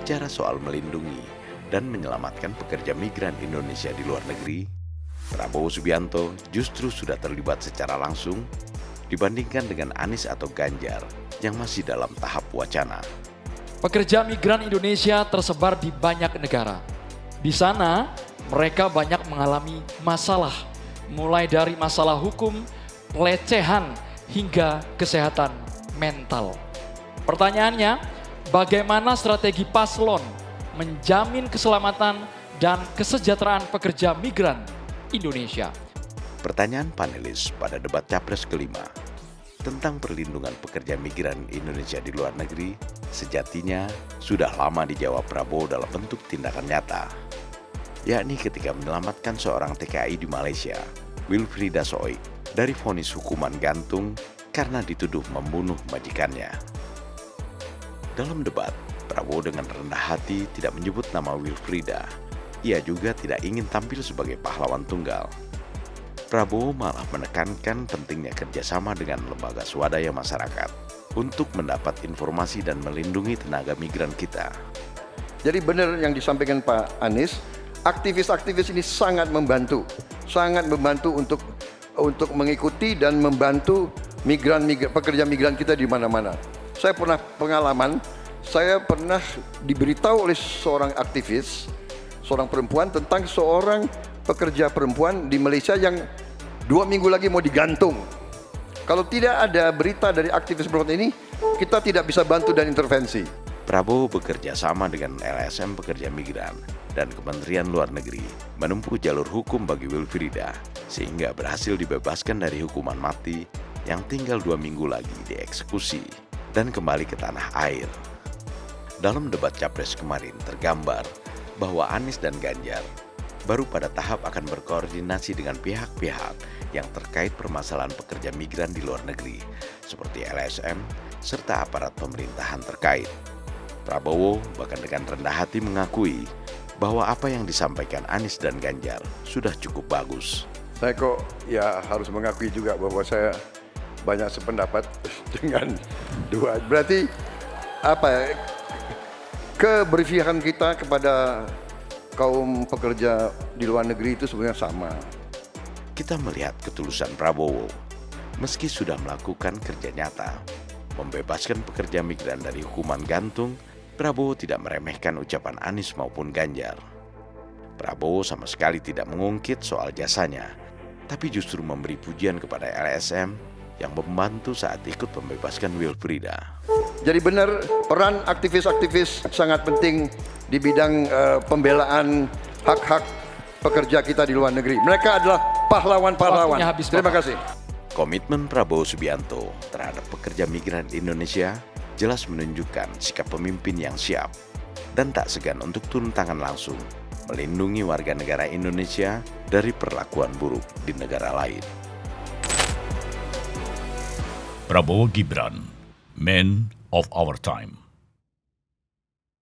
Berbicara soal melindungi dan menyelamatkan pekerja migran Indonesia di luar negeri, Prabowo Subianto justru sudah terlibat secara langsung dibandingkan dengan Anies atau Ganjar yang masih dalam tahap wacana. Pekerja migran Indonesia tersebar di banyak negara. Di sana mereka banyak mengalami masalah, mulai dari masalah hukum, pelecehan, hingga kesehatan mental. Pertanyaannya, bagaimana strategi paslon menjamin keselamatan dan kesejahteraan pekerja migran Indonesia? Pertanyaan panelis pada debat Capres kelima tentang perlindungan pekerja migran Indonesia di luar negeri sejatinya sudah lama dijawab Prabowo dalam bentuk tindakan nyata, yakni ketika menyelamatkan seorang TKI di Malaysia, Wilfrieda Soik, dari vonis hukuman gantung karena dituduh membunuh majikannya. Dalam debat, Prabowo dengan rendah hati tidak menyebut nama Wilfrieda. Ia juga tidak ingin tampil sebagai pahlawan tunggal. Prabowo malah menekankan pentingnya kerjasama dengan lembaga swadaya masyarakat untuk mendapat informasi dan melindungi tenaga migran kita. Jadi benar yang disampaikan Pak Anies, aktivis-aktivis ini sangat membantu untuk mengikuti dan membantu pekerja migran kita di mana-mana. Saya pernah pengalaman, saya pernah diberitahu oleh seorang aktivis, seorang perempuan tentang seorang pekerja perempuan di Malaysia yang 2 minggu lagi mau digantung. Kalau tidak ada berita dari aktivis perempuan ini, kita tidak bisa bantu dan intervensi. Prabowo bekerja sama dengan LSM pekerja migran dan Kementerian Luar Negeri menempuh jalur hukum bagi Wilfrieda sehingga berhasil dibebaskan dari hukuman mati yang tinggal 2 minggu lagi dieksekusi dan kembali ke tanah air. Dalam debat Capres kemarin tergambar bahwa Anies dan Ganjar baru pada tahap akan berkoordinasi dengan pihak-pihak yang terkait permasalahan pekerja migran di luar negeri seperti LSM serta aparat pemerintahan terkait. Prabowo bahkan dengan rendah hati mengakui bahwa apa yang disampaikan Anies dan Ganjar sudah cukup bagus. Saya kok ya harus mengakui juga bahwa saya banyak sependapat dengan dua. Berarti apa? Keberpihakan kita kepada kaum pekerja di luar negeri itu sebenarnya sama. Kita melihat ketulusan Prabowo meski sudah melakukan kerja nyata membebaskan pekerja migran dari hukuman gantung. Prabowo tidak meremehkan ucapan Anies maupun Ganjar. Prabowo sama sekali tidak mengungkit soal jasanya, tapi justru memberi pujian kepada LSM yang membantu saat ikut membebaskan Wilfrieda. Jadi benar, peran aktivis-aktivis sangat penting di bidang pembelaan hak-hak pekerja kita di luar negeri. Mereka adalah pahlawan-pahlawan. Terima kasih. Komitmen Prabowo Subianto terhadap pekerja migran Indonesia jelas menunjukkan sikap pemimpin yang siap dan tak segan untuk turun tangan langsung melindungi warga negara Indonesia dari perlakuan buruk di negara lain. Prabowo Gibran, Man of Our Time.